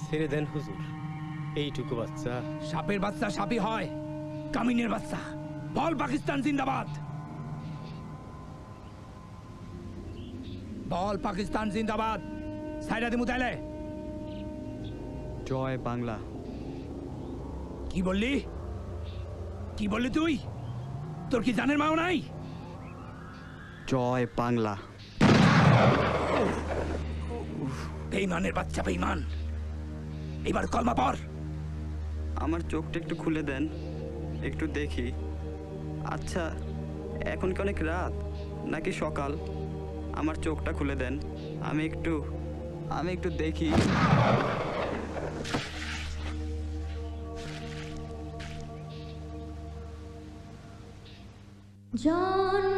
ছেড়ে দেন হুজুর, এইটুকু বাচ্চা। সাপের বাচ্চা সাপই হয়, কামিনের বাচ্চা। বল পাকিস্তান জিন্দাবাদ, বল পাকিস্তান জিন্দাবাদ। সাইরা দিমু তাইলে। জয় বাংলা। কি বললি, কি বললি তুই? তোর কি জানের মাও নাই? জয় বাংলা। বেঈমানের বাচ্চা বেঈমান, এবার কলমা পড়। আমার চোখটা একটু খুলে দেন, একটু দেখি। আচ্ছা, এখন কি অনেক রাত নাকি সকাল? আমার চোখটা খুলে দেন, আমি একটু দেখি। জন